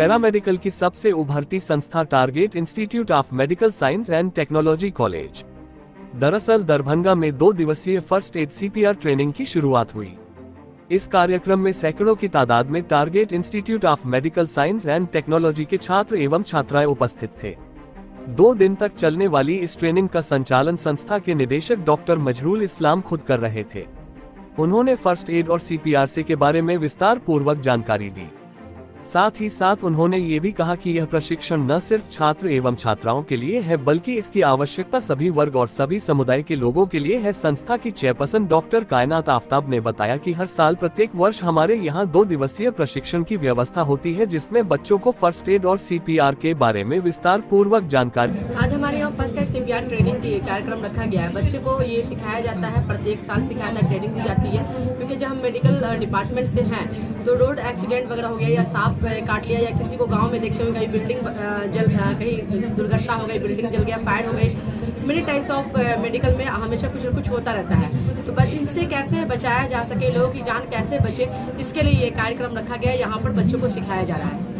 Paramedical की सबसे उभरती संस्था target institute of medical science and technology college. दरअसल दरभंगा में 2 दिवसीय फर्स्ट एड CPR ट्रेनिंग की शुरुआत हुई। इस कार्यक्रम में सैकड़ों की तादाद में target institute of medical science and technology के छात्र एवं छात्राएं उपस्थित थे। 2 दिन तक चलने वाली इस ट्रेनिंग का संचालन संस्था के निदेशक डॉक्टर मजरूल इस्लाम खुद कर रहे थे। उन्होंने फर्स्ट एड और CPR के बारे में विस्तार पूर्वक जानकारी दी। साथ ही साथ उन्होंने ये भी कहा कि यह प्रशिक्षण न सिर्फ छात्र एवं छात्राओं के लिए है बल्कि इसकी आवश्यकता सभी वर्ग और सभी समुदाय के लोगों के लिए है। संस्था की चेयरपर्सन डॉक्टर कायनात आफ्ताब ने बताया कि हर साल प्रत्येक वर्ष हमारे यहाँ 2 दिवसीय प्रशिक्षण की व्यवस्था होती है, जिसमें बच्चों को फर्स्ट एड और CPR के बारे में विस्तार पूर्वक जानकारी। आज हमारे यहाँ फर्स्ट एड CPR ट्रेनिंग की कार्यक्रम रखा गया है। बच्चे को ये सिखाया जाता है, प्रत्येक साल सिखाया जाता, ट्रेनिंग दी जाती है, क्योंकि जब हम मेडिकल डिपार्टमेंट से हैं तो रोड एक्सीडेंट वगैरह हो गया या सांप काट लिया या किसी को गांव में देखते हुए कहीं बिल्डिंग कहीं दुर्घटना हो गई, बिल्डिंग जल गया, फायर हो गई, मेनी टाइप्स ऑफ मेडिकल में हमेशा कुछ न कुछ होता रहता है। तो इनसे कैसे बचाया जा सके, लोगों की जान कैसे बचे, इसके लिए ये कार्यक्रम रखा गया है। यहाँ पर बच्चों को सिखाया जा रहा है।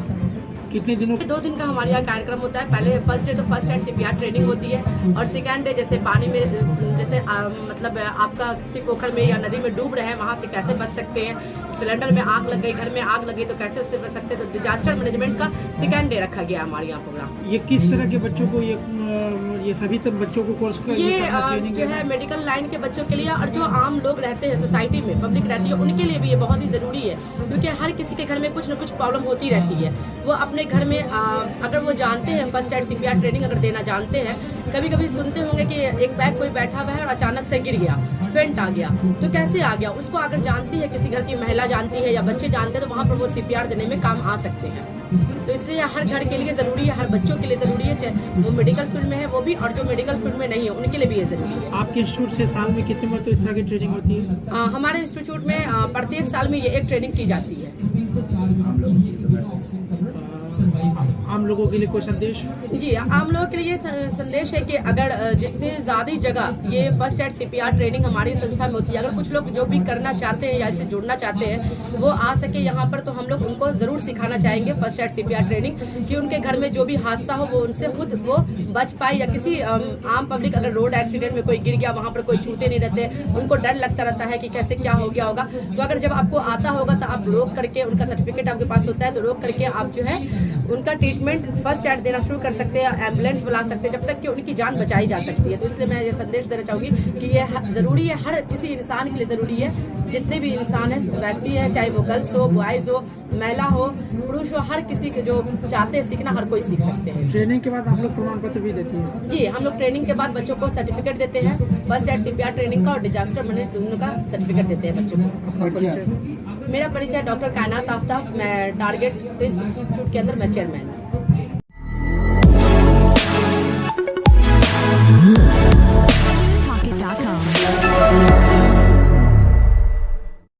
कितने दिनों? 2 दिन का हमारे यहाँ कार्यक्रम होता है। पहले फर्स्ट डे तो फर्स्ट एड CPR ट्रेनिंग होती है और सेकंड डे जैसे पानी में जैसे मतलब आपका किसी पोखर में या नदी में डूब रहे हैं, वहाँ से कैसे बच सकते हैं, सिलेंडर में आग लग गई, घर में आग लगी तो कैसे उससे बच सकते हैं। तो डिजास्टर मैनेजमेंट का सेकंड डे रखा गया हमारे यहाँ प्रोग्राम। ये किस तरह के बच्चों को ये सभी तक बच्चों को कोर्स का ये जो है मेडिकल लाइन के बच्चों के लिए और जो आम लोग रहते हैं सोसाइटी में, पब्लिक रहती है, उनके लिए भी ये बहुत ही जरूरी है, क्योंकि हर किसी के घर में कुछ न कुछ प्रॉब्लम होती रहती है। वो अपने घर में अगर वो जानते हैं फर्स्ट एड CPR ट्रेनिंग अगर देना जानते हैं, कभी कभी सुनते होंगे कि एक बैग कोई बैठा हुआ है और अचानक से गिर गया, फेंट आ गया, तो कैसे आ गया, उसको अगर जानती है, किसी घर की महिला जानती है या बच्चे जानते हैं, तो वहाँ पर वो CPR देने में काम आ सकते हैं। तो इसलिए हर घर के लिए जरूरी है, हर बच्चों के लिए जरूरी है, चाहे वो मेडिकल फील्ड में है वो भी, और जो मेडिकल फील्ड में नहीं है उनके लिए भी ये जरूरी है। आपके इंस्टीट्यूट से साल में कितने मतलब इस तरह की ट्रेनिंग होती है? हमारे इंस्टीट्यूट में प्रत्येक साल में ये एक ट्रेनिंग की जाती है। आम लोगों के लिए कोई संदेश? जी, आम लोगों के लिए संदेश है कि अगर जितनी ज्यादा जगह ये फर्स्ट एड CPR ट्रेनिंग हमारी संस्था में होती है, अगर कुछ लोग जो भी करना चाहते हैं या इससे जुड़ना चाहते हैं वो आ सके यहाँ पर, तो हम लोग उनको जरूर सिखाना चाहेंगे फर्स्ट एड CPR ट्रेनिंग, कि उनके घर में जो भी हादसा हो वो उनसे खुद वो बच पाए, या किसी आम पब्लिक अगर रोड एक्सीडेंट में कोई गिर गया, वहाँ पर कोई छूते नहीं रहते, उनको डर लगता रहता है कि कैसे क्या हो गया होगा। तो अगर जब आपको आता होगा तो आप रोक करके, उनका सर्टिफिकेट आपके पास होता है, तो रोक करके आप जो है उनका ट्रीटमेंट फर्स्ट एड देना शुरू कर सकते हैं, एम्बुलेंस बुला सकते हैं, जब तक कि उनकी जान बचाई जा सकती है। तो इसलिए मैं ये संदेश देना चाहूंगी कि ये जरूरी है, हर किसी इंसान के लिए जरूरी है, जितने भी इंसान है, व्यक्ति है, चाहे वो गर्ल्स हो, बॉयज हो, महिला हो, पुरुष हो, हर किसी के जो चाहते हैं सीखना, हर कोई सीख सकते हैं। ट्रेनिंग के बाद हम लोग प्रमाण पत्र भी देते हैं? जी, हम लोग ट्रेनिंग के बाद बच्चों को सर्टिफिकेट देते हैं, फर्स्ट एड CPR ट्रेनिंग का और डिजास्टर मैनेजमेंट दोनों का सर्टिफिकेट देते हैं बच्चों को। मेरा परिचय डॉक्टर कायनात आफ्ताब, मैं टारगेट इंस्टीट्यूट के अंदर मैं चेयरमैन।